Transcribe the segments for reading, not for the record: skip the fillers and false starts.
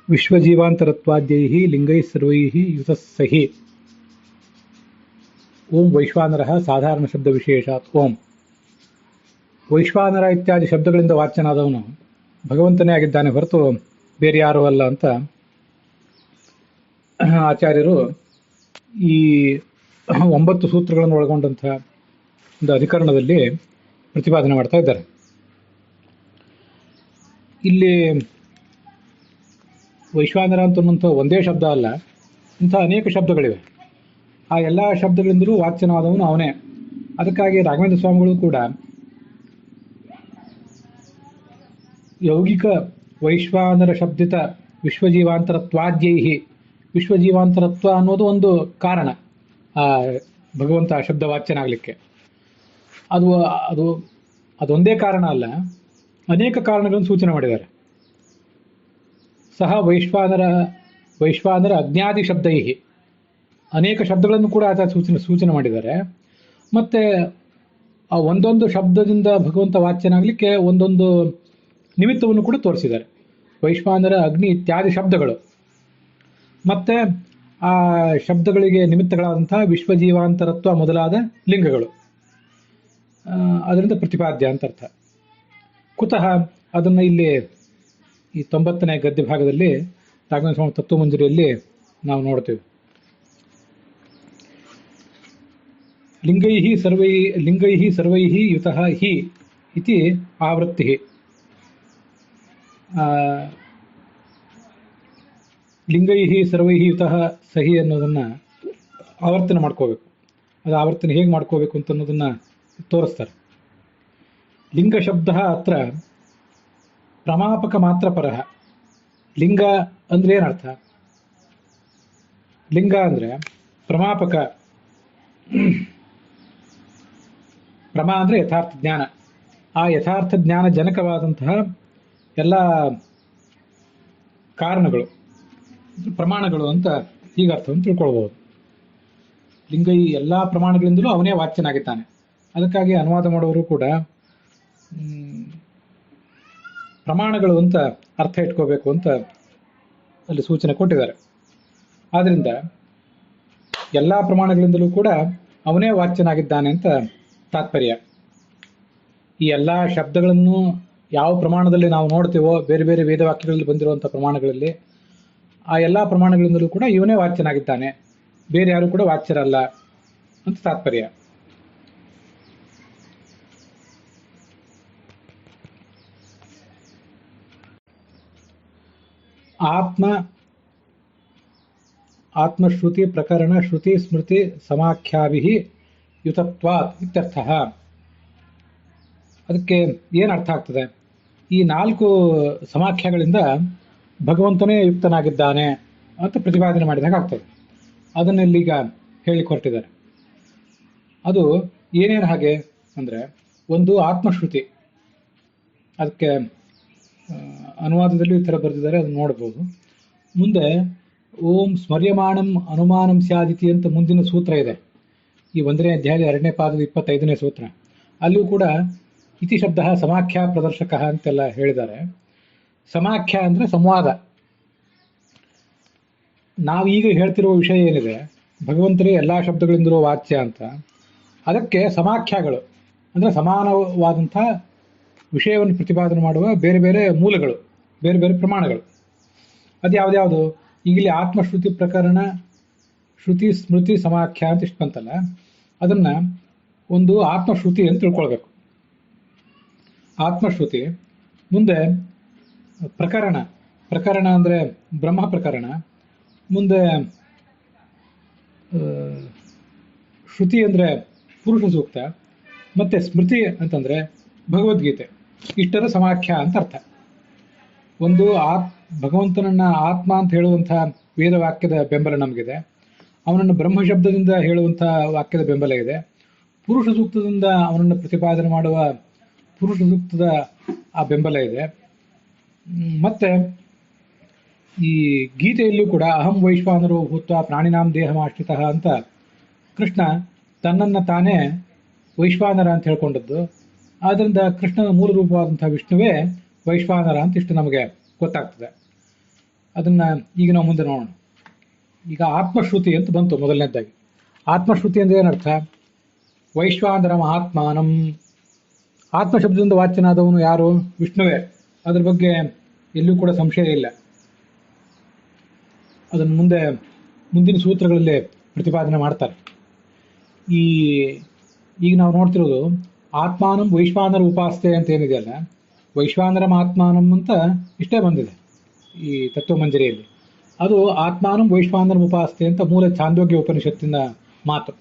ವಿಶ್ವಜೀವಾಂತರತ್ವಾದ್ಯೈಃ ಲಿಂಗೈಃ ಸರ್ವೈಃ ಯುತಃ ಸಹಿ. ಓಂ ವೈಶ್ವಾನರಃ ಸಾಧಾರಣ ಶಬ್ದ ವಿಶೇಷಾತ್. ಓಂ ವೈಶ್ವಾನರ ಇತ್ಯಾದಿ ಶಬ್ದಗಳಿಂದ ವಾಚ್ಯನಾದವನು ಭಗವಂತನೇ ಆಗಿದ್ದಾನೆ ಹೊರತು ಬೇರೆ ಯಾರೂ ಅಲ್ಲ ಅಂತ ಆಚಾರ್ಯರು ಈ 9 ಸೂತ್ರಗಳನ್ನು ಒಳಗೊಂಡಂತಹ ಒಂದು ಅಧಿಕರಣದಲ್ಲಿ ಪ್ರತಿಪಾದನೆ ಮಾಡ್ತಾ ಇದ್ದಾರೆ. ಇಲ್ಲಿ ವೈಶ್ವಾನರ ಅಂತನ್ನುವಂಥ ಒಂದೇ ಶಬ್ದ ಅಲ್ಲ, ಇಂಥ ಅನೇಕ ಶಬ್ದಗಳಿವೆ. ಆ ಎಲ್ಲ ಶಬ್ದಗಳಿಂದಲೂ ವಾಚ್ಯನಾದವನು ಅವನೇ. ಅದಕ್ಕಾಗಿ ರಾಘವೇಂದ್ರ ಸ್ವಾಮಿಗಳು ಕೂಡ ಯೌಗಿಕ ವೈಶ್ವಾನರ ಶಬ್ದಿತ ವಿಶ್ವಜೀವಾಂತರತ್ವಾದ್ಯೈಹಿ, ವಿಶ್ವಜೀವಾಂತರತ್ವ ಅನ್ನೋದು ಒಂದು ಕಾರಣ ಆ ಭಗವಂತ ಶಬ್ದ ವಾಚ್ಯನಾಗಲಿಕ್ಕೆ. ಅದೊಂದೇ ಕಾರಣ ಅಲ್ಲ, ಅನೇಕ ಕಾರಣಗಳನ್ನು ಸೂಚನೆ ಮಾಡಿದ್ದಾರೆ. ಸಹ ವೈಶ್ವಾನರ ಅಜ್ಞಾದಿ ಶಬ್ದೈಹಿ, ಅನೇಕ ಶಬ್ದಗಳನ್ನು ಕೂಡ ಆತ ಸೂಚನೆ ಮಾಡಿದ್ದಾರೆ. ಮತ್ತೆ ಆ ಒಂದೊಂದು ಶಬ್ದದಿಂದ ಭಗವಂತ ವಾಚ್ಯನಾಗಲಿಕ್ಕೆ ಒಂದೊಂದು ನಿಮಿತ್ತವನ್ನು ಕೂಡ ತೋರಿಸಿದ್ದಾರೆ. ವೈಶ್ವಾನರ ಅಗ್ನಿ ಇತ್ಯಾದಿ ಶಬ್ದಗಳು ಮತ್ತೆ ಆ ಶಬ್ದಗಳಿಗೆ ನಿಮಿತ್ತಗಳಾದಂತಹ ವಿಶ್ವಜೀವಾಂತರತ್ವ ಮೊದಲಾದ ಲಿಂಗಗಳು, ಅದರಿಂದ ಪ್ರತಿಪಾದ್ಯ ಅಂತ ಅರ್ಥ. ಕುತಃ ಅದನ್ನು ಇಲ್ಲಿ ಈ 90ನೇ ಗದ್ಯ ಭಾಗದಲ್ಲಿ ರಾಘವೇಂದ್ರ ಸ್ವಾಮಿ ತತ್ವಮಂಜರಿಯಲ್ಲಿ ನಾವು ನೋಡ್ತೇವೆ. ಲಿಂಗೈಃ ಸರ್ವೈಃ ಯುತಃ ಹಿ ಇತಿ ಆವೃತ್ತಿ. ಲಿಂಗೈಃ ಸರ್ವೈಃ ಯುತಃ ಸಹಿ ಅನ್ನೋದನ್ನು ಆವರ್ತನೆ ಮಾಡ್ಕೋಬೇಕು. ಅದು ಆವರ್ತನೆ ಹೇಗೆ ಮಾಡ್ಕೋಬೇಕು ಅಂತ ಅನ್ನೋದನ್ನು ತೋರಿಸ್ತಾರೆ. ಲಿಂಗ ಶಬ್ದ ಅತ್ರ ಪ್ರಮಾಪಕ ಮಾತ್ರ ಪರಃ. ಲಿಂಗ ಅಂದ್ರೆ ಏನರ್ಥ? ಲಿಂಗ ಅಂದರೆ ಪ್ರಮಾಪಕ. ಪ್ರಮಾ ಅಂದರೆ ಯಥಾರ್ಥ ಜ್ಞಾನ. ಆ ಯಥಾರ್ಥ ಜ್ಞಾನ ಜನಕವಾದಂತಹ ಎಲ್ಲ ಕಾರಣಗಳು ಪ್ರಮಾಣಗಳು ಅಂತ ಈಗ ಅರ್ಥವನ್ನು ತಿಳ್ಕೊಳ್ಬಹುದು. ಲಿಂಗ ಈ ಎಲ್ಲ ಪ್ರಮಾಣಗಳಿಂದಲೂ ಅವನೇ ವಾಚ್ಯನಾಗಿದ್ದಾನೆ. ಅದಕ್ಕಾಗಿ ಅನುವಾದ ಮಾಡುವವರು ಕೂಡ ಪ್ರಮಾಣಗಳು ಅಂತ ಅರ್ಥ ಇಟ್ಕೋಬೇಕು ಅಂತ ಅಲ್ಲಿ ಸೂಚನೆ ಕೊಟ್ಟಿದ್ದಾರೆ. ಆದ್ದರಿಂದ ಎಲ್ಲ ಪ್ರಮಾಣಗಳಿಂದಲೂ ಕೂಡ ಅವನೇ ವಾಚ್ಯನಾಗಿದ್ದಾನೆ ಅಂತ ತಾತ್ಪರ್ಯ. ಈ ಎಲ್ಲ ಶಬ್ದಗಳನ್ನು ಯಾವ ಪ್ರಮಾಣದಲ್ಲಿ ನಾವು ನೋಡ್ತೀವೋ, ಬೇರೆ ಬೇರೆ ವೇದವಾಕ್ಯಗಳಲ್ಲಿ ಬಂದಿರುವಂಥ ಪ್ರಮಾಣಗಳಲ್ಲಿ, ಆ ಎಲ್ಲ ಪ್ರಮಾಣಗಳಿಂದಲೂ ಕೂಡ ಇವನೇ ವಾಚ್ಯನಾಗಿದ್ದಾನೆ, ಬೇರೆ ಯಾರು ಕೂಡ ವಾಚ್ಯರಲ್ಲ ಅಂತ ತಾತ್ಪರ್ಯ. ಆತ್ಮಶ್ರುತಿ ಪ್ರಕರಣ ಶ್ರುತಿ ಸ್ಮೃತಿ ಸಮಾಖ್ಯಾಭಿಃ ಯುತತ್ವಾತ್ ಇತ್ಯರ್ಥಃ. ಅದಕ್ಕೆ ಏನು ಅರ್ಥ ಆಗ್ತದೆ? ಈ 4 ಸಮಾಖ್ಯಗಳಿಂದ ಭಗವಂತನೇ ಯುಕ್ತನಾಗಿದ್ದಾನೆ ಅಂತ ಪ್ರತಿಪಾದನೆ ಮಾಡಿದಾಗ ಆಗ್ತದೆ. ಅದನ್ನೆಲ್ಲೀಗ ಹೇಳಿಕ್ಕೆ ಹೊರಟಿದ್ದಾರೆ. ಅದು ಏನೇನು ಹಾಗೆ ಅಂದರೆ, ಒಂದು ಆತ್ಮಶ್ರುತಿ. ಅದಕ್ಕೆ ಅನುವಾದದಲ್ಲಿ ಈ ಥರ ಬರೆದಿದ್ದಾರೆ, ಅದನ್ನು ನೋಡ್ಬೋದು. ಮುಂದೆ ಓಂ ಸ್ಮರ್ಯಮಾಣಂ ಅನುಮಾನಂ ಸ್ಯಾದಿತಿ ಅಂತ ಮುಂದಿನ ಸೂತ್ರ ಇದೆ. ಈ 1ನೇ ಅಧ್ಯಾಯದ 2ನೇ ಪಾದದ 25ನೇ ಸೂತ್ರ. ಅಲ್ಲೂ ಕೂಡ ಇತಿ ಶಬ್ದ ಸಮಾಖ್ಯಾ ಪ್ರದರ್ಶಕ ಅಂತೆಲ್ಲ ಹೇಳಿದ್ದಾರೆ. ಸಮಾಖ್ಯ ಅಂದರೆ ಸಂವಾದ. ನಾವೀಗ ಹೇಳ್ತಿರುವ ವಿಷಯ ಏನಿದೆ, ಭಗವಂತರೇ ಎಲ್ಲ ಶಬ್ದಗಳಿಂದಿರುವ ವಾಚ್ಯ ಅಂತ, ಅದಕ್ಕೆ ಸಮಾಖ್ಯಗಳು ಅಂದರೆ ಸಮಾನವಾದಂಥ ವಿಷಯವನ್ನು ಪ್ರತಿಪಾದನೆ ಮಾಡುವ ಬೇರೆ ಬೇರೆ ಮೂಲಗಳು, ಬೇರೆ ಬೇರೆ ಪ್ರಮಾಣಗಳು. ಅದು ಯಾವ್ದ್ಯಾವುದು? ಈಗಲೇ ಆತ್ಮಶ್ರುತಿ ಪ್ರಕರಣ ಶ್ರುತಿ ಸ್ಮೃತಿ ಸಮಾಖ್ಯ ಅಂತ ಇಷ್ಟು ಬಂತಲ್ಲ, ಅದನ್ನು ಒಂದು ಆತ್ಮಶ್ರುತಿ ಅಂತ ತಿಳ್ಕೊಳ್ಬೇಕು. ಆತ್ಮಶ್ರುತಿ. ಮುಂದೆ ಪ್ರಕರಣ ಅಂದರೆ ಬ್ರಹ್ಮ ಪ್ರಕರಣ. ಮುಂದೆ ಶ್ರುತಿ ಅಂದರೆ ಪುರುಷ ಸೂಕ್ತ. ಮತ್ತು ಸ್ಮೃತಿ ಅಂತಂದರೆ ಭಗವದ್ಗೀತೆ. ಇಷ್ಟರ ಸಮಾಖ್ಯ ಅಂತ ಅರ್ಥ. ಒಂದು ಭಗವಂತನನ್ನು ಆತ್ಮ ಅಂತ ಹೇಳುವಂಥ ವೇದವಾಕ್ಯದ ಬೆಂಬಲ ನಮಗಿದೆ. ಅವನನ್ನು ಬ್ರಹ್ಮಶಬ್ದದಿಂದ ಹೇಳುವಂಥ ವಾಕ್ಯದ ಬೆಂಬಲ ಇದೆ. ಪುರುಷ ಸೂಕ್ತದಿಂದ ಅವನನ್ನು ಪ್ರತಿಪಾದನೆ ಮಾಡುವ ಪುರುಷ ಸೂಕ್ತದ ಆ ಬೆಂಬಲ ಇದೆ. ಮತ್ತು ಈ ಗೀತೆಯಲ್ಲೂ ಕೂಡ ಅಹಂ ವೈಶ್ವಾನರೋ ಭೂತ್ವ ಪ್ರಾಣಿನಾಂ ದೇಹಮಾಶ್ರಿತ ಅಂತ ಕೃಷ್ಣ ತನ್ನನ್ನು ತಾನೇ ವೈಶ್ವಾನರ ಅಂತ ಹೇಳ್ಕೊಂಡದ್ದು. ಆದ್ದರಿಂದ ಕೃಷ್ಣನ ಮೂಲ ರೂಪವಾದಂಥ ವಿಷ್ಣುವೇ ವೈಶ್ವಾನರ ಅಂತ ಇಷ್ಟು ನಮಗೆ ಗೊತ್ತಾಗ್ತದೆ. ಅದನ್ನ ಈಗ ನಾವು ಮುಂದೆ ನೋಡೋಣ. ಈಗ ಆತ್ಮಶ್ರುತಿ ಅಂತ ಬಂತು ಮೊದಲನೇದಾಗಿ. ಆತ್ಮಶ್ರುತಿ ಅಂದ್ರೆ ಏನರ್ಥ? ವೈಶ್ವಾನರ ಮಹಾತ್ಮಾನಂ. ಆತ್ಮಶಬ್ದದಿಂದ ವಾಚ್ಯನಾದವನು ಯಾರು? ವಿಷ್ಣುವೇ. ಅದ್ರ ಬಗ್ಗೆ ಎಲ್ಲೂ ಕೂಡ ಸಂಶಯ ಇಲ್ಲ. ಅದನ್ನು ಮುಂದಿನ ಸೂತ್ರಗಳಲ್ಲಿ ಪ್ರತಿಪಾದನೆ ಮಾಡ್ತಾರೆ. ಈಗ ನಾವು ನೋಡ್ತಿರೋದು ಆತ್ಮಾನಂ ವೈಶ್ವಾನರ ಉಪಾಸ್ತೆ ಅಂತ ಏನಿದೆಯಲ್ಲ, ವೈಶ್ವಾನರಂ ಆತ್ಮಾನಂ ಅಂತ ಇಷ್ಟೇ ಬಂದಿದೆ ಈ ತತ್ವಮಂಜರಿಯಲ್ಲಿ. ಅದು ಆತ್ಮಾನಂ ವೈಶ್ವಾನರಂ ಉಪಾಸ್ತೆ ಅಂತ ಮೂಲ ಛಾಂದೋಗ್ಯ ಉಪನಿಷತ್ತಿನ ಮಾತು.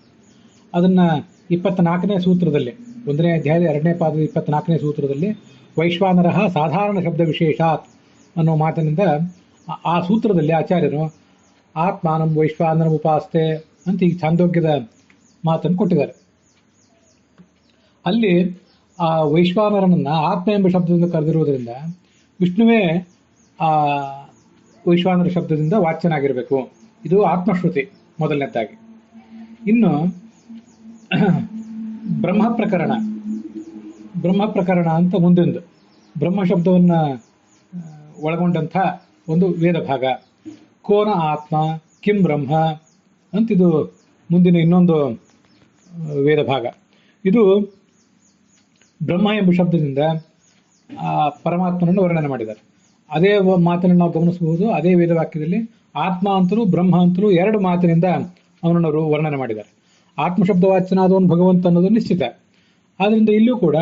ಅದನ್ನ 24ನೇ ಸೂತ್ರದಲ್ಲಿ, 1ನೇ ಅಧ್ಯಾಯದ 2ನೇ ಪಾದದ 24ನೇ ಸೂತ್ರದಲ್ಲಿ ವೈಶ್ವಾನರ ಸಾಧಾರಣ ಶಬ್ದ ವಿಶೇಷಾತ್ ಅನ್ನೋ ಮಾತಿನಿಂದ ಆ ಸೂತ್ರದಲ್ಲಿ ಆಚಾರ್ಯರು ಆತ್ಮಾನಂ ವೈಶ್ವಾನರಂ ಉಪಾಸ್ತೆ ಅಂತ ಈ ಛಾಂದೋಗ್ಯದ ಮಾತನ್ನು ಕೊಟ್ಟಿದ್ದಾರೆ. ಅಲ್ಲಿ ಆ ವೈಶ್ವಾನರನನ್ನ ಆತ್ಮ ಎಂಬ ಶಬ್ದದಿಂದ ಕರೆದಿರುವುದರಿಂದ ವಿಷ್ಣುವೇ ಆ ವೈಶ್ವಾನರ ಶಬ್ದದಿಂದ ವಾಚ್ಯನಾಗಿರಬೇಕು. ಇದು ಆತ್ಮಶ್ರುತಿ ಮೊದಲನೇದಾಗಿ. ಇನ್ನು ಬ್ರಹ್ಮ ಪ್ರಕರಣ ಅಂತ ಮುಂದೊಂದು ಬ್ರಹ್ಮ ಶಬ್ದವನ್ನ ಒಳಗೊಂಡಂಥ ಒಂದು ವೇದ ಭಾಗ. ಕೋನ ಆತ್ಮ ಕಿಂ ಬ್ರಹ್ಮ ಅಂತಿದು ಮುಂದಿನ ಇನ್ನೊಂದು ವೇದ ಭಾಗ. ಇದು ಬ್ರಹ್ಮ ಎಂಬ ಶಬ್ದದಿಂದ ಆ ಪರಮಾತ್ಮನನ್ನು ವರ್ಣನೆ ಮಾಡಿದ್ದಾರೆ. ಅದೇ ಮಾತನ್ನು ನಾವು ಗಮನಿಸಬಹುದು. ಅದೇ ವೇದವಾಕ್ಯದಲ್ಲಿ ಆತ್ಮ ಅಂತಲೂ ಬ್ರಹ್ಮ ಅಂತಲೂ ಎರಡು ಮಾತಿನಿಂದ ಅವನನ್ನು ವರ್ಣನೆ ಮಾಡಿದ್ದಾರೆ. ಆತ್ಮಶಬ್ದವಾಚ್ಯನಾದವನು ಭಗವಂತ ಅನ್ನೋದು ನಿಶ್ಚಿತ. ಆದ್ದರಿಂದ ಇಲ್ಲೂ ಕೂಡ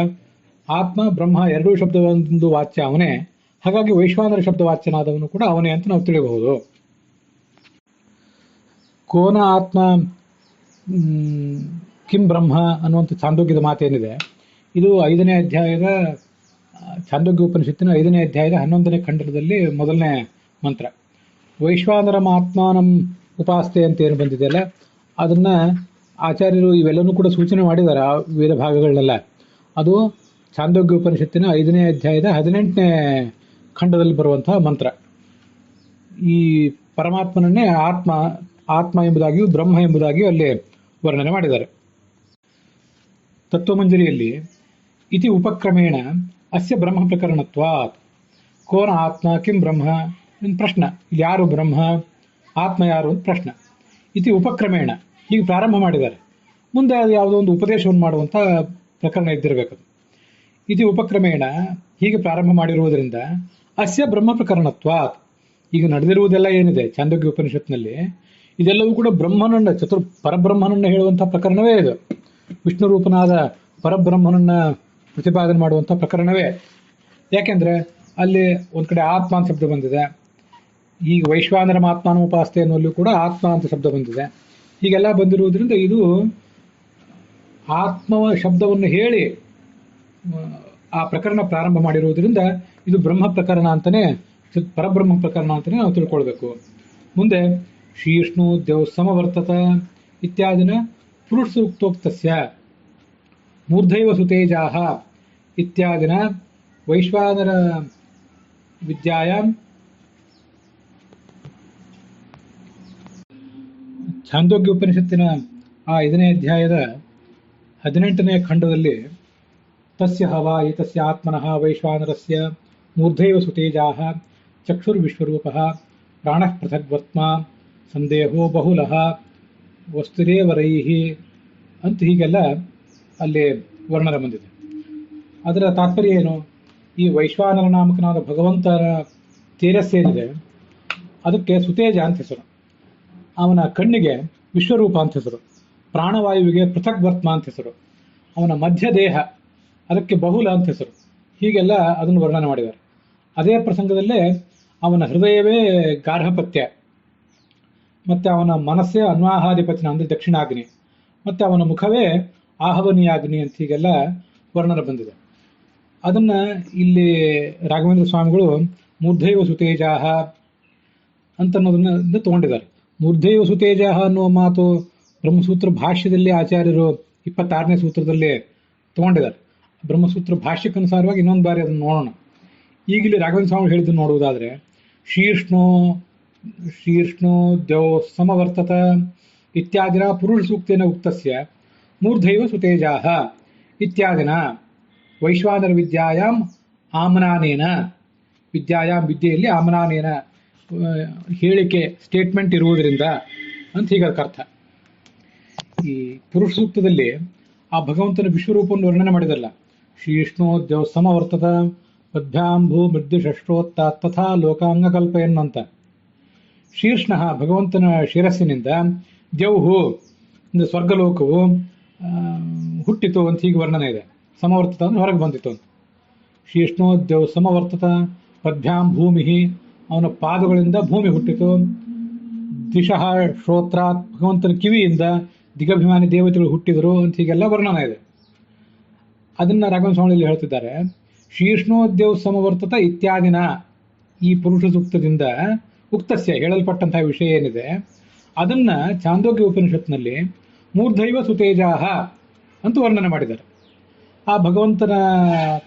ಆತ್ಮ ಬ್ರಹ್ಮ ಎರಡೂ ಶಬ್ದವೊಂದು ವಾಚ್ಯ ಅವನೇ. ಹಾಗಾಗಿ ವೈಶ್ವಾನರ ಶಬ್ದವಾಚ್ಯನಾದವನು ಕೂಡ ಅವನೇ ಅಂತ ನಾವು ತಿಳಿಯಬಹುದು. ಕೋನ ಆತ್ಮ ಕಿಂ ಬ್ರಹ್ಮ ಅನ್ನುವಂಥ ಛಾಂದೋಗ್ಯದ ಮಾತೇನಿದೆ, ಇದು 5ನೇ ಅಧ್ಯಾಯದ ಛಾಂದೋಗ್ಯ ಉಪನಿಷತ್ತಿನ 5ನೇ ಅಧ್ಯಾಯದ 11ನೇ ಖಂಡದಲ್ಲಿ ಮೊದಲನೇ ಮಂತ್ರ. ವೈಶ್ವಾನರಂ ಆತ್ಮಾನಂ ಉಪಾಸ್ತೆ ಅಂತ ಏನು ಬಂದಿದೆಯಲ್ಲ, ಅದನ್ನ ಆಚಾರ್ಯರು ಇವೆಲ್ಲನೂ ಕೂಡ ಸೂಚನೆ ಮಾಡಿದ್ದಾರೆ ಆ ವೇದ ಭಾಗಗಳನ್ನೆಲ್ಲ. ಅದು ಛಾಂದೋಗ್ಯ ಉಪನಿಷತ್ತಿನ 5ನೇ ಅಧ್ಯಾಯದ 18ನೇ ಖಂಡದಲ್ಲಿ ಬರುವಂತಹ ಮಂತ್ರ. ಈ ಪರಮಾತ್ಮನನ್ನೇ ಆತ್ಮ ಎಂಬುದಾಗಿಯೂ ಬ್ರಹ್ಮ ಎಂಬುದಾಗಿಯೂ ಅಲ್ಲಿ ವರ್ಣನೆ ಮಾಡಿದ್ದಾರೆ. ತತ್ವಮಂಜರಿಯಲ್ಲಿ ಇತಿ ಉಪಕ್ರಮೇಣ ಅಸ್ಯ ಬ್ರಹ್ಮ ಪ್ರಕರಣತ್ವಾತ್ ಕೋನ ಆತ್ಮ ಕಿಂ ಬ್ರಹ್ಮ ಪ್ರಶ್ನ. ಯಾರು ಬ್ರಹ್ಮ, ಆತ್ಮ ಯಾರು ಅಂತ ಪ್ರಶ್ನ. ಇತಿ ಉಪಕ್ರಮೇಣ ಹೀಗೆ ಪ್ರಾರಂಭ ಮಾಡಿದ್ದಾರೆ. ಮುಂದೆ ಅದು ಯಾವುದೋ ಒಂದು ಉಪದೇಶವನ್ನು ಮಾಡುವಂಥ ಪ್ರಕರಣ ಇದ್ದಿರಬೇಕದು. ಇತಿ ಉಪಕ್ರಮೇಣ ಹೀಗೆ ಪ್ರಾರಂಭ ಮಾಡಿರುವುದರಿಂದ ಅಸ್ಯ ಬ್ರಹ್ಮ ಪ್ರಕರಣತ್ವಾತ್, ಈಗ ನಡೆದಿರುವುದೆಲ್ಲ ಏನಿದೆ ಛಾಂದೋಗ್ಯ ಉಪನಿಷತ್ನಲ್ಲಿ, ಇದೆಲ್ಲವೂ ಕೂಡ ಬ್ರಹ್ಮನನ್ನ ಪರಬ್ರಹ್ಮನನ್ನ ಹೇಳುವಂಥ ಪ್ರಕರಣವೇ ಇದು. ವಿಷ್ಣು ರೂಪನಾದ ಪರಬ್ರಹ್ಮನನ್ನ ಪ್ರತಿಪಾದನೆ ಮಾಡುವಂಥ ಪ್ರಕರಣವೇ. ಯಾಕೆಂದ್ರೆ ಅಲ್ಲಿ ಒಂದ್ ಕಡೆ ಆತ್ಮ ಅಂತ ಶಬ್ದ ಬಂದಿದೆ. ಈಗ ವೈಶ್ವಾನರಂ ಆತ್ಮಾನೋಪಾಸ್ತೆ ಅನ್ನುವಲ್ಲೂ ಕೂಡ ಆತ್ಮ ಅಂತ ಶಬ್ದ ಬಂದಿದೆ. ಹೀಗೆಲ್ಲ ಬಂದಿರುವುದರಿಂದ ಇದು ಆತ್ಮ ಶಬ್ದವನ್ನು ಹೇಳಿ ಆ ಪ್ರಕರಣ ಪ್ರಾರಂಭ ಮಾಡಿರುವುದರಿಂದ ಇದು ಬ್ರಹ್ಮ ಪ್ರಕರಣ ಅಂತಾನೆ, ಪರಬ್ರಹ್ಮ ಪ್ರಕರಣ ಅಂತಾನೆ ನಾವು ತಿಳ್ಕೊಳ್ಬೇಕು. ಮುಂದೆ ಶೀಷ್ಣು ದೇವ್ ಸಮವರ್ತತ ಇತ್ಯಾದಿನ ಪುರುಷ ಸೂಕ್ತೋಕ್ತಸ್ಯ ಮೂರ್ಧೈವ ಸುತೇಜಾಹ ಇತ್ಯಾದಿನ ವೈಶ್ವಾನರ ವಿದ್ಯಾಯಾಂ ಛಾಂದೋಗ್ಯ ಉಪನಿಷತ್ತಿನ ಆ 5ನೇ ಅಧ್ಯಾಯದ 18ನೇ ಖಂಡದಲ್ಲಿ ತಸ್ಯ ಹವಾ ಏತಸ್ಯ ಆತ್ಮನಃ ವೈಶ್ವಾನರಸ್ಯ ಮೂರ್ಧೈವ ಸುತೇಜಾಹ ಚಕ್ಷುರ್ವಿಶ್ವರೂಪಃ ಪ್ರಾಣಃ ಪೃಥಗ್ವತ್ಮ ಸಂದೇಹೋ ಬಹುಲಃ ವಸ್ತುರೇವರೈಃ ಅಂತ ಹೀಗೆಲ್ಲ ಅಲ್ಲಿ ವರ್ಣನೆ ಬಂದಿದೆ. ಅದರ ತಾತ್ಪರ್ಯ ಏನು? ಈ ವೈಶ್ವಾನರ ನಾಮಕನಾದ ಭಗವಂತನ ತೇಜಸ್ಸೇನಿದೆ ಅದಕ್ಕೆ ಸುತೇಜ ಅಂತ ಹೆಸರು, ಅವನ ಕಣ್ಣಿಗೆ ವಿಶ್ವರೂಪ ಅಂತ ಹೆಸರು, ಪ್ರಾಣವಾಯುವಿಗೆ ಪೃಥಗ್ವತ್ಮ ಅಂತ ಹೆಸರು, ಅವನ ಮಧ್ಯ ದೇಹ ಅದಕ್ಕೆ ಬಹುಲ ಅಂತ ಹೆಸರು. ಹೀಗೆಲ್ಲ ಅದನ್ನು ವರ್ಣನೆ ಮಾಡಿದ್ದಾರೆ. ಅದೇ ಪ್ರಸಂಗದಲ್ಲೇ ಅವನ ಹೃದಯವೇ ಗಾರ್ಹಪತ್ಯ, ಮತ್ತೆ ಅವನ ಮನಸ್ಸೇ ಅನ್ವಾಹಾಧಿಪತಿನ ಅಂದರೆ ದಕ್ಷಿಣಾಗ್ನಿ, ಮತ್ತೆ ಅವನ ಮುಖವೇ ಆಹವನೀಯಾಗ್ನಿ ಅಂತ ಹೀಗೆಲ್ಲ ವರ್ಣನೆ ಬಂದಿದೆ. ಅದನ್ನ ಇಲ್ಲಿ ರಾಘವೇಂದ್ರ ಸ್ವಾಮಿಗಳು ಮೂರ್ಧೈವ ಸುತೇಜಾಹ ಅಂತನ್ನೋದನ್ನ ತಗೊಂಡಿದ್ದಾರೆ. ಮೂರ್ಧೈವ ಸುತೇಜಾಹ ಅನ್ನುವ ಮಾತು ಬ್ರಹ್ಮಸೂತ್ರ ಭಾಷ್ಯದಲ್ಲಿ ಆಚಾರ್ಯರು 26ನೇ ಸೂತ್ರದಲ್ಲಿ ತಗೊಂಡಿದ್ದಾರೆ. ಬ್ರಹ್ಮಸೂತ್ರ ಭಾಷ್ಯಕ್ಕನುಸಾರವಾಗಿ ಇನ್ನೊಂದು ಬಾರಿ ಅದನ್ನು ನೋಡೋಣ. ಈಗಿಲ್ಲಿ ರಾಘವೇಂದ್ರ ಸ್ವಾಮಿ ಹೇಳಿದ್ದನ್ನು ನೋಡುವುದಾದ್ರೆ, ಶೀರ್ಷ್ಣು ದೇವ್ ಸಮವರ್ತತ ಇತ್ಯಾದಿನ ಪುರುಷ ಸೂಕ್ತೇನ ಉಕ್ತಸ್ಯ ಮೂರ್ಧೈವ ಸುತೇಜಾಹ ಇತ್ಯಾದಿನ ವೈಶ್ವಾನರ ವಿದ್ಯಾಯಾಂ ಆಮನಾನೇನ, ವಿದ್ಯಾಯಾಂ ವಿದ್ಯೆಯಲ್ಲಿ ಆಮನಾನೇನ ಹೇಳಿಕೆ ಸ್ಟೇಟ್ಮೆಂಟ್ ಇರುವುದರಿಂದ ಅಂತ ಹೀಗದಕ್ಕೆ ಅರ್ಥ. ಈ ಪುರುಷ ಸೂಕ್ತದಲ್ಲಿ ಆ ಭಗವಂತನ ವಿಶ್ವರೂಪವನ್ನು ವರ್ಣನೆ ಮಾಡಿದಲ್ಲ, ಶ್ರೀ ವಿಷ್ಣು ದೇವ ಸಮವರ್ತದ ಪದ್ಭ್ಯಾಂಭೂ ಮೃದ್ಯು ಷಷ್ಠೋತ್ತ ತಥಾ ಲೋಕಾಂಗ ಕಲ್ಪೆಯನ್ನು ಅಂತ. ಶೀರ್ಷ್ಣ ಭಗವಂತನ ಶಿರಸ್ಸಿನಿಂದ ಜೌಹು ಸ್ವರ್ಗಲೋಕವು ಹುಟ್ಟಿತು ಅಂತ ಹೀಗೆ ವರ್ಣನೆ ಇದೆ. ಸಮವರ್ತತ ಅಂದ್ರೆ ಹೊರಗೆ ಬಂದಿತ್ತು ಅಂತ. ಶೀರ್ಷ್ಣೋ ದೇವ್ ಸಮವರ್ತತ ಪದ್ಭ್ಯಾಂ ಭೂಮಿ, ಅವನ ಪಾದಗಳಿಂದ ಭೂಮಿ ಹುಟ್ಟಿತು. ದಿಶಃ ಶ್ರೋತ್ರಾತ್, ಭಗವಂತನ ಕಿವಿಯಿಂದ ದಿಗಭಿಮಾನಿ ದೇವತೆಗಳು ಹುಟ್ಟಿದರು ಅಂತ ಹೀಗೆಲ್ಲ ವರ್ಣನ ಇದೆ. ಅದನ್ನ ರಾಘವೇಂದ್ರ ಸ್ವಾಮಿಯಲ್ಲಿ ಹೇಳ್ತಿದ್ದಾರೆ, ಶೀರ್ಷ್ಣೋದ್ಯವ್ ಸಮವರ್ತತ ಇತ್ಯಾದಿನ ಈ ಪುರುಷ ಸೂಕ್ತದಿಂದ ಉಕ್ತಸ್ಯ ಹೇಳಲ್ಪಟ್ಟಂತಹ ವಿಷಯ ಏನಿದೆ ಅದನ್ನ ಚಾಂದೋಗ್ಯ ಉಪನಿಷತ್ನಲ್ಲಿ ಮೂರ್ಧೈವ ಸುತೇಜಾಹ ಅಂತ ವರ್ಣನೆ ಮಾಡಿದ್ದಾರೆ. ಆ ಭಗವಂತನ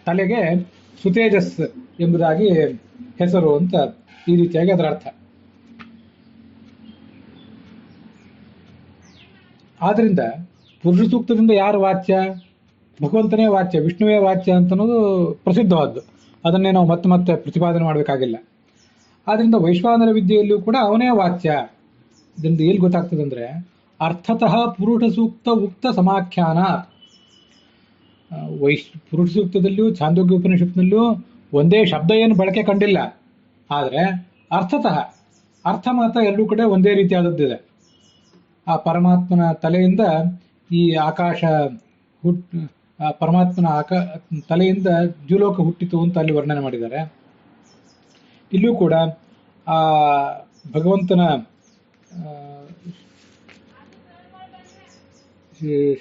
ತಲೆಗೆ ಸುತೇಜಸ್ ಎಂಬುದಾಗಿ ಹೆಸರು ಅಂತ ಈ ರೀತಿಯಾಗಿ ಅದರ ಅರ್ಥ. ಆದ್ರಿಂದ ಪುರುಷ ಸೂಕ್ತದಿಂದ ಯಾರು ವಾಚ್ಯ? ಭಗವಂತನೇ ವಾಚ್ಯ, ವಿಷ್ಣುವೇ ವಾಚ್ಯ ಅಂತ ಅನ್ನೋದು ಪ್ರಸಿದ್ಧವಾದ್ದು. ಅದನ್ನೇ ನಾವು ಮತ್ತೆ ಮತ್ತೆ ಪ್ರತಿಪಾದನೆ ಮಾಡಬೇಕಾಗಿಲ್ಲ. ಆದ್ರಿಂದ ವೈಶ್ವಾನರ ವಿದ್ಯೆಯಲ್ಲೂ ಕೂಡ ಅವನೇ ವಾಚ್ಯ. ಇದರಿಂದ ಎಲ್ಲಿ ಗೊತ್ತಾಗ್ತದೆ ಅಂದ್ರೆ, ಅರ್ಥತಃ ಪುರುಷ ಸೂಕ್ತ ಉಕ್ತ ಸಮಾಖ್ಯಾನ. ಪುರುಷ ಸೂಕ್ತದಲ್ಲಿಯೂ ಛಾಂದೋಗ್ಯ ಉಪನಿಷತ್ನಲ್ಲೂ ಒಂದೇ ಶಬ್ದ ಏನು ಬಳಕೆ ಕಂಡಿಲ್ಲ. ಆದರೆ ಅರ್ಥತಃ ಅರ್ಥ ಮಾತ್ರ ಎರಡೂ ಕಡೆ ಒಂದೇ ರೀತಿಯಾದದ್ದಿದೆ. ಆ ಪರಮಾತ್ಮನ ತಲೆಯಿಂದ ಈ ಆಕಾಶ ಪರಮಾತ್ಮನ ತಲೆಯಿಂದ ದ್ಯುಲೋಕ ಹುಟ್ಟಿತು ಅಂತ ಅಲ್ಲಿ ವರ್ಣನೆ ಮಾಡಿದ್ದಾರೆ. ಇಲ್ಲೂ ಕೂಡ ಆ ಭಗವಂತನ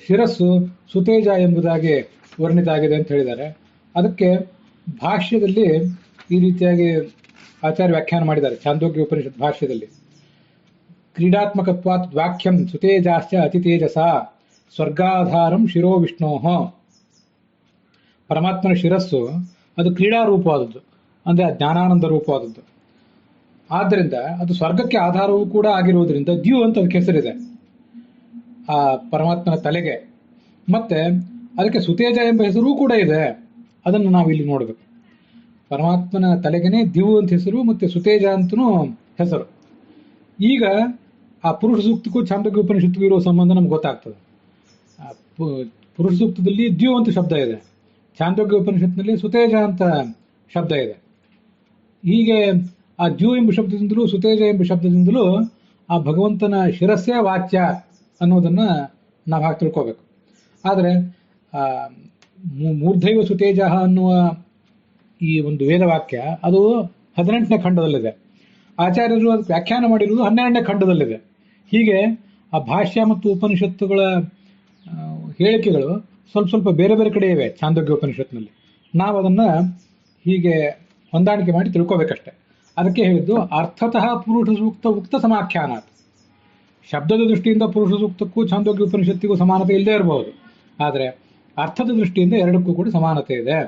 ಶಿರಸ್ಸು ಸುತೇಜ ಎಂಬುದಾಗಿ ವರ್ಣಿತ ಆಗಿದೆ ಅಂತ ಹೇಳಿದ್ದಾರೆ. ಅದಕ್ಕೆ ಭಾಷ್ಯದಲ್ಲಿ ಈ ರೀತಿಯಾಗಿ ಆಚಾರ್ಯ ವ್ಯಾಖ್ಯಾನ ಮಾಡಿದ್ದಾರೆ. ಛಾಂದೋಗ್ಯ ಉಪನಿಷತ್ ಭಾಷ್ಯದಲ್ಲಿ, ಕ್ರೀಡಾತ್ಮಕತ್ವಾತ್ ವಾಕ್ಯಂ ಸುತೇಜಾಶ್ಚ ಅತಿ ತೇಜಸ ಸ್ವರ್ಗಾಧಾರಂ ಶಿರೋ ವಿಷ್ಣೋಃ. ಪರಮಾತ್ಮನ ಶಿರಸ್ಸು ಅದು ಕ್ರೀಡಾ ರೂಪವಾದದ್ದು, ಅಂದರೆ ಜ್ಞಾನಾನಂದ ರೂಪವಾದದ್ದು. ಆದ್ದರಿಂದ ಅದು ಸ್ವರ್ಗಕ್ಕೆ ಆಧಾರವೂ ಕೂಡ ಆಗಿರುವುದರಿಂದ ದ್ಯು ಅಂತ ಅದಕ್ಕೆ ಹೆಸರಿದೆ ಆ ಪರಮಾತ್ಮನ ತಲೆಗೆ. ಮತ್ತೆ ಅದಕ್ಕೆ ಸುತೇಜ ಎಂಬ ಹೆಸರೂ ಕೂಡ ಇದೆ. ಅದನ್ನು ನಾವು ಇಲ್ಲಿ ನೋಡಬೇಕು. ಪರಮಾತ್ಮನ ತಲೆಗೆನೆ ದಿವು ಅಂತ ಹೆಸರು, ಮತ್ತೆ ಸುತೇಜ ಅಂತನೂ ಹೆಸರು. ಈಗ ಆ ಪುರುಷ ಸೂಕ್ತಕ್ಕೂ ಛಾಂದೋಗ್ಯ ಉಪನಿಷತ್ತಿಗೂ ಇರುವ ಸಂಬಂಧ ನಮ್ಗೆ ಗೊತ್ತಾಗ್ತದೆ. ಪುರುಷ ಸೂಕ್ತದಲ್ಲಿ ದ್ಯು ಅಂತ ಶಬ್ದ ಇದೆ, ಛಾಂದೋಗ್ಯ ಉಪನಿಷತ್ನಲ್ಲಿ ಸುತೇಜ ಅಂತ ಶಬ್ದ ಇದೆ. ಹೀಗೆ ಆ ದ್ಯು ಎಂಬ ಶಬ್ದದಿಂದಲೂ ಸುತೇಜ ಎಂಬ ಶಬ್ದದಿಂದಲೂ ಆ ಭಗವಂತನ ಶಿರಸ್ಸೇ ವಾಚ್ಯ ಅನ್ನೋದನ್ನ ನಾವು ಹಾಗೆ ತಿಳ್ಕೋಬೇಕು. ಆದರೆ ಮೂರ್ಧೈವ ಸುತೇಜ ಅನ್ನುವ ಈ ಒಂದು ವೇದವಾಕ್ಯ ಅದು 18ನೇ ಖಂಡದಲ್ಲಿದೆ. ಆಚಾರ್ಯರು ಅದಕ್ಕೆ ವ್ಯಾಖ್ಯಾನ ಮಾಡಿರುವುದು 12ನೇ ಖಂಡದಲ್ಲಿದೆ. ಹೀಗೆ ಆ ಭಾಷ್ಯ ಮತ್ತು ಉಪನಿಷತ್ತುಗಳ ಹೇಳಿಕೆಗಳು ಸ್ವಲ್ಪ ಸ್ವಲ್ಪ ಬೇರೆ ಬೇರೆ ಕಡೆ ಇವೆ ಛಾಂದೋಗ್ಯ ಉಪನಿಷತ್ನಲ್ಲಿ. ನಾವು ಅದನ್ನು ಹೀಗೆ ಹೊಂದಾಣಿಕೆ ಮಾಡಿ ತಿಳ್ಕೋಬೇಕಷ್ಟೆ. ಅದಕ್ಕೆ ಹೇಳಿದ್ದು ಅರ್ಥತಃ ಪುರುಷ ಸೂಕ್ತ ಉಕ್ತ ಸಮಾಖ್ಯಾನ. ಶಬ್ದದ ದೃಷ್ಟಿಯಿಂದ ಪುರುಷ ಸೂಕ್ತಕ್ಕೂ ಛಾಂದೋಗ್ಯ ಉಪನಿಷತ್ತಿಗೂ ಸಮಾನತೆ ಇಲ್ಲದೆ ಇರಬಹುದು, ಆದರೆ ಅರ್ಥದ ದೃಷ್ಟಿಯಿಂದ ಎರಡಕ್ಕೂ ಕೂಡ ಸಮಾನತೆ ಇದೆ.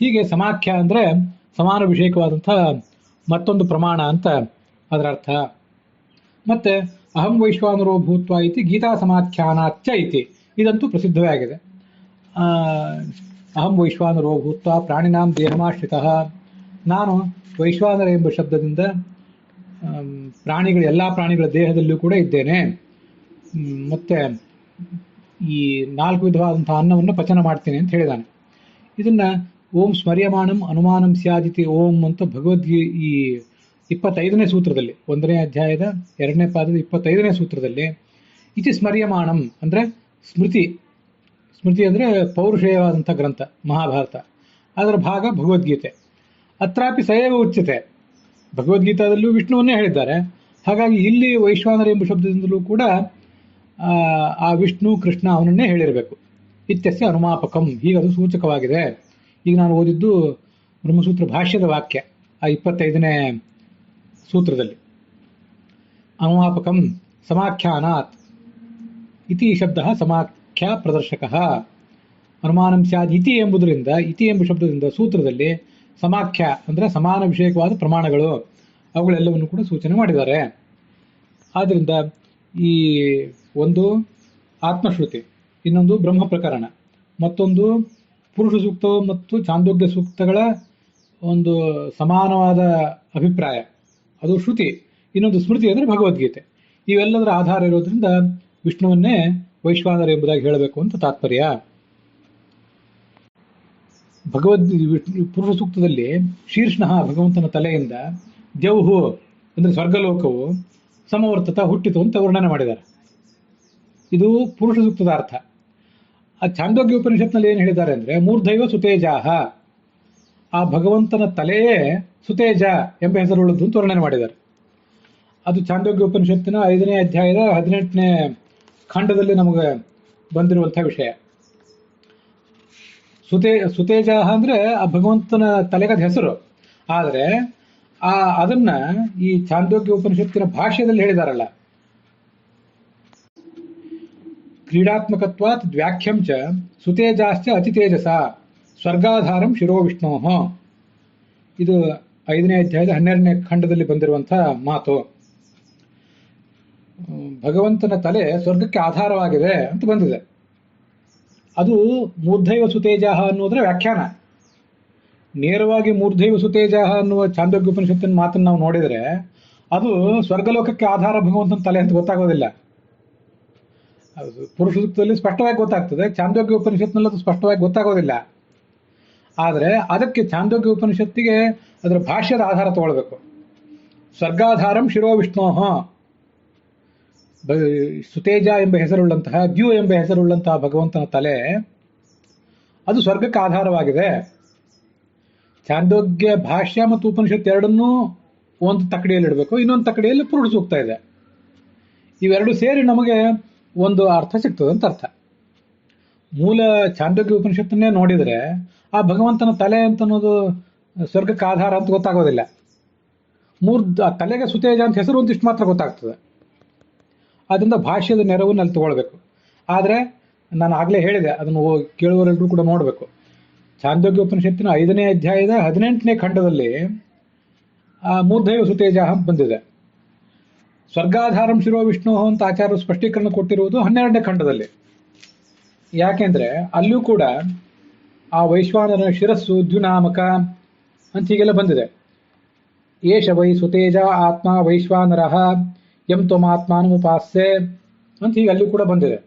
ಹೀಗೆ ಸಮಾಖ್ಯ ಅಂದರೆ ಸಮಾನ ವಿಷಯಕವಾದಂಥ ಮತ್ತೊಂದು ಪ್ರಮಾಣ ಅಂತ ಅದರ ಅರ್ಥ. ಮತ್ತೆ ಅಹಂ ವೈಶ್ವಾನರೋ ಭೂತ್ವ ಇತಿ ಗೀತಾ ಸಮಾಖ್ಯಾನಾಚ್ಚ ಇತಿ, ಇದಂತೂ ಪ್ರಸಿದ್ಧವೇ ಆಗಿದೆ. ಅಹಂ ವೈಶ್ವಾನರೋ ಭೂತ್ವ ಪ್ರಾಣಿನಾಂ ದೇಹಮಾಶ್ರಿತಃ, ನಾನು ವೈಶ್ವಾನರ ಎಂಬ ಶಬ್ದದಿಂದ ಎಲ್ಲ ಪ್ರಾಣಿಗಳ ದೇಹದಲ್ಲೂ ಕೂಡ ಇದ್ದೇನೆ. ಮತ್ತೆ ಈ 4 ವಿಧವಾದಂತಹ ಅನ್ನವನ್ನು ಪಚನ ಮಾಡ್ತೇನೆ ಅಂತ ಹೇಳಿದಾನೆ. ಇದನ್ನ ಓಂ ಸ್ಮರ್ಯಮಾಣಂ ಅನುಮಾನಂ ಸ್ಯಾದಿತಿ ಓಂ ಅಂತ ಈ 25ನೇ ಸೂತ್ರದಲ್ಲಿ, 1ನೇ ಅಧ್ಯಾಯದ 2ನೇ ಪಾದದ 25ನೇ ಸೂತ್ರದಲ್ಲಿ ಇತಿ ಸ್ಮರ್ಯಮಾಣಂ ಅಂದರೆ ಸ್ಮೃತಿ ಅಂದರೆ ಪೌರುಷೇಯವಾದಂಥ ಗ್ರಂಥ ಮಹಾಭಾರತ, ಅದರ ಭಾಗ ಭಗವದ್ಗೀತೆ. ಅತ್ರಾಪಿ ಸಯವ ಉಚ್ಯತೆ, ಭಗವದ್ಗೀತಾದಲ್ಲೂ ವಿಷ್ಣುವನ್ನೇ ಹೇಳಿದ್ದಾರೆ. ಹಾಗಾಗಿ ಇಲ್ಲಿ ವೈಶ್ವಾನರ ಎಂಬ ಶಬ್ದದಿಂದಲೂ ಕೂಡ ಆ ವಿಷ್ಣು ಕೃಷ್ಣ ಅವನನ್ನೇ ಹೇಳಿರಬೇಕು. ಇತ್ಯಸ್ಯ ಅನುಮಾಪಕಂ, ಹೀಗದು ಸೂಚಕವಾಗಿದೆ. ಈಗ ನಾನು ಓದಿದ್ದು ಬ್ರಹ್ಮಸೂತ್ರ ಭಾಷ್ಯದ ವಾಕ್ಯ ಆ 25ನೇ ಸೂತ್ರದಲ್ಲಿ. ಅನುಮಾಪಕಂ ಸಮಾಖ್ಯಾನಾತ್ ಇತಿ ಶಬ್ದ ಸಮಾಖ್ಯಾ ಪ್ರದರ್ಶಕ. ಅನುಮಾನಂ ಸ್ಯಾದ್ ಇತಿ ಎಂಬುದರಿಂದ, ಇತಿ ಎಂಬ ಶಬ್ದದಿಂದ ಸೂತ್ರದಲ್ಲಿ ಸಮಾಖ್ಯ ಅಂದರೆ ಸಮಾನ ವಿಷಯಕವಾದ ಪ್ರಮಾಣಗಳು, ಅವುಗಳೆಲ್ಲವನ್ನು ಕೂಡ ಸೂಚನೆ ಮಾಡಿದ್ದಾರೆ. ಆದ್ದರಿಂದ ಈ ಒಂದು ಆತ್ಮಶ್ರುತಿ, ಇನ್ನೊಂದು ಬ್ರಹ್ಮ ಪ್ರಕರಣ, ಮತ್ತೊಂದು ಪುರುಷ ಸೂಕ್ತ ಮತ್ತು ಚಾಂದೋಗ್ಯ ಸೂಕ್ತಗಳ ಒಂದು ಸಮಾನವಾದ ಅಭಿಪ್ರಾಯ, ಅದು ಶ್ರುತಿ, ಇನ್ನೊಂದು ಸ್ಮೃತಿ ಅಂದರೆ ಭಗವದ್ಗೀತೆ. ಇವೆಲ್ಲದರ ಆಧಾರ ಇರೋದ್ರಿಂದ ವಿಷ್ಣುವನ್ನೇ ವೈಶ್ವಾನರ ಎಂಬುದಾಗಿ ಹೇಳಬೇಕು ಅಂತ ತಾತ್ಪರ್ಯ. ಪುರುಷ ಸೂಕ್ತದಲ್ಲಿ ಶೀರ್ಷ್ಣಃ ಭಗವಂತನ ತಲೆಯಿಂದ ದ್ಯೌಹು ಅಂದರೆ ಸ್ವರ್ಗಲೋಕವು ಸಮವರ್ತತ ಹುಟ್ಟಿತು ಅಂತ ವರ್ಣನೆ ಮಾಡಿದ್ದಾರೆ. ಇದು ಪುರುಷ ಸೂಕ್ತದ ಅರ್ಥ. ಆ ಛಾಂದೋಗ್ಯ ಉಪನಿಷತ್ನಲ್ಲಿ ಏನು ಹೇಳಿದ್ದಾರೆ ಅಂದರೆ ಮೂರ್ಧೈವ ಸುತೇಜಾಹ, ಆ ಭಗವಂತನ ತಲೆಯೇ ಸುತೇಜ ಎಂಬ ಹೆಸರುಳ್ಳದ್ದು ಅಂತ ವರ್ಣನೆ ಮಾಡಿದ್ದಾರೆ. ಅದು ಛಾಂದೋಗ್ಯ ಉಪನಿಷತ್ತಿನ 5ನೇ ಅಧ್ಯಾಯದ 18ನೇ ಖಂಡದಲ್ಲಿ ನಮಗೆ ಬಂದಿರುವಂಥ ವಿಷಯ. ಸುತೇಜಾಹ ಅಂದರೆ ಆ ಭಗವಂತನ ತಲೆಗದ ಹೆಸರು. ಆದರೆ ಅದನ್ನ ಈ ಛಾಂದೋಗ್ಯ ಉಪನಿಷತ್ತಿನ ಭಾಷ್ಯದಲ್ಲಿ ಹೇಳಿದಾರಲ್ಲ, ಕ್ರೀಡಾತ್ಮಕತ್ವಾತ್ ವ್ಯಾಖ್ಯಂ ಚ ಸುತೇಜಾಶ್ಚ ಅತಿತೇಜಸ ಸ್ವರ್ಗಾಧಾರಂ ಶಿರೋ ವಿಷ್ಣೋ. ಇದು 5ನೇ ಅಧ್ಯಾಯದ 12ನೇ ಖಂಡದಲ್ಲಿ ಬಂದಿರುವಂಥ ಮಾತು. ಭಗವಂತನ ತಲೆ ಸ್ವರ್ಗಕ್ಕೆ ಆಧಾರವಾಗಿದೆ ಅಂತ ಬಂದಿದೆ. ಅದು ಮೂರ್ಧೈವ ಸುತೇಜಾಹ ಅನ್ನೋದರ ವ್ಯಾಖ್ಯಾನ. ನೇರವಾಗಿ ಮೂರ್ಧೈವ ಸುತೇಜಾಹ ಅನ್ನುವ ಛಾಂದೋಗ್ಯ ಉಪನಿಷತ್ತಿನ ಮಾತನ್ನು ನಾವು ನೋಡಿದರೆ ಅದು ಸ್ವರ್ಗಲೋಕಕ್ಕೆ ಆಧಾರ ಭಗವಂತನ ತಲೆ ಅಂತ ಗೊತ್ತಾಗೋದಿಲ್ಲ. ಪುರುಷ ಸೂಕ್ತದಲ್ಲಿ ಸ್ಪಷ್ಟವಾಗಿ ಗೊತ್ತಾಗ್ತದೆ, ಛಾಂದೋಗ್ಯ ಉಪನಿಷತ್ನಲ್ಲಿ ಅದು ಸ್ಪಷ್ಟವಾಗಿ ಗೊತ್ತಾಗೋದಿಲ್ಲ. ಆದರೆ ಅದಕ್ಕೆ ಛಾಂದೋಗ್ಯ ಉಪನಿಷತ್ತಿಗೆ ಅದರ ಭಾಷ್ಯದ ಆಧಾರ ತಗೊಳ್ಬೇಕು. ಸ್ವರ್ಗಾಧಾರಂ ಶಿರೋ ವಿಷ್ಣೋ, ಸುತೇಜ ಎಂಬ ಹೆಸರುಳ್ಳಂತಹ, ದ್ಯು ಎಂಬ ಹೆಸರುಳ್ಳಂತಹ ಭಗವಂತನ ತಲೆ ಅದು ಸ್ವರ್ಗಕ್ಕೆ ಆಧಾರವಾಗಿದೆ. ಛಾಂದೋಗ್ಯ ಭಾಷ್ಯ ಮತ್ತು ಉಪನಿಷತ್ ಎರಡನ್ನೂ ಒಂದು ತಕ್ಕಡಿಯಲ್ಲಿ ಇಡಬೇಕು, ಇನ್ನೊಂದು ತಕ್ಕಡಿಯಲ್ಲಿ ಪುರುಷ ಸೂಕ್ತ ಇದೆ. ಇವೆರಡು ಸೇರಿ ನಮಗೆ ಒಂದು ಅರ್ಥ ಸಿಗ್ತದೆ ಅಂತ ಅರ್ಥ. ಮೂಲ ಛಾಂದೋಗ್ಯ ಉಪನಿಷತ್ತನ್ನೇ ನೋಡಿದರೆ ಆ ಭಗವಂತನ ತಲೆ ಅಂತ ಅನ್ನೋದು ಸ್ವರ್ಗಕ್ಕೆ ಆಧಾರ ಅಂತ ಗೊತ್ತಾಗೋದಿಲ್ಲ. ತಲೆಗೆ ಸುತೇಜ ಅಂತ ಹೆಸರು ಒಂದಿಷ್ಟು ಮಾತ್ರ ಗೊತ್ತಾಗ್ತದೆ. ಅದರಿಂದ ಭಾಷ್ಯದ ನೆರವನ್ನು ಅಲ್ಲಿ ತಗೊಳ್ಬೇಕು. ಆದರೆ ನಾನು ಆಗಲೇ ಹೇಳಿದೆ, ಅದನ್ನು ಕೇಳುವವರೆಲ್ಲರೂ ಕೂಡ ನೋಡಬೇಕು. ಛಾಂದೋಗ್ಯ ಉಪನಿಷತ್ತಿನ 5ನೇ ಅಧ್ಯಾಯದ 18ನೇ ಖಂಡದಲ್ಲಿ ಮೂರ್ಧೈವ ಸುತೇಜ ಅಂತ ಬಂದಿದೆ. ಸ್ವರ್ಗಾಧಾರಂ ಶಿರೋ ವಿಷ್ಣು ಅಂತ ಆಚಾರ್ಯರು ಸ್ಪಷ್ಟೀಕರಣ ಕೊಟ್ಟಿರುವುದು 12ನೇ ಖಂಡದಲ್ಲಿ. ಯಾಕೆಂದ್ರೆ ಅಲ್ಲಿಯೂ ಕೂಡ ಆ ವೈಶ್ವಾನರ ಶಿರಸ್ಸು ದ್ಯುನಾಮಕ ಅಂತ ಹೀಗೆಲ್ಲ ಬಂದಿದೆ. ಏಷ ವೈ ಸುತೇಜ ಆತ್ಮ ವೈಶ್ವಾನರ ಎಂ ತ್ವಮಾತ್ಮಾನಮುಪಾಸ್ಯೆ ಅಂತ ಹೀಗೆ ಅಲ್ಲಿಯೂ ಕೂಡ ಬಂದಿದೆ.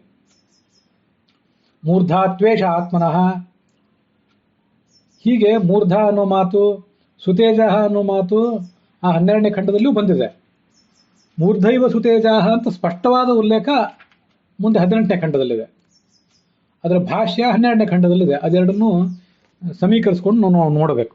ಮೂರ್ಧಾತ್ವೇಷ ಆತ್ಮನಃ, ಹೀಗೆ ಮೂರ್ಧ ಅನ್ನೋ ಮಾತು, ಸುತೇಜ ಅನ್ನೋ ಮಾತು ಆ 12ನೇ ಖಂಡದಲ್ಲೂ ಬಂದಿದೆ. ಮೂರ್ಧೈವ ಸುತೇಜ ಅಂತ ಸ್ಪಷ್ಟವಾದ ಉಲ್ಲೇಖ ಮುಂದೆ 18ನೇ ಖಂಡದಲ್ಲಿದೆ. ಅದರ ಭಾಷ್ಯ 12ನೇ ಖಂಡದಲ್ಲಿದೆ. ಅದೆರಡನ್ನೂ ಸಮೀಕರಿಸ್ಕೊಂಡು ನಾವು ನೋಡಬೇಕು.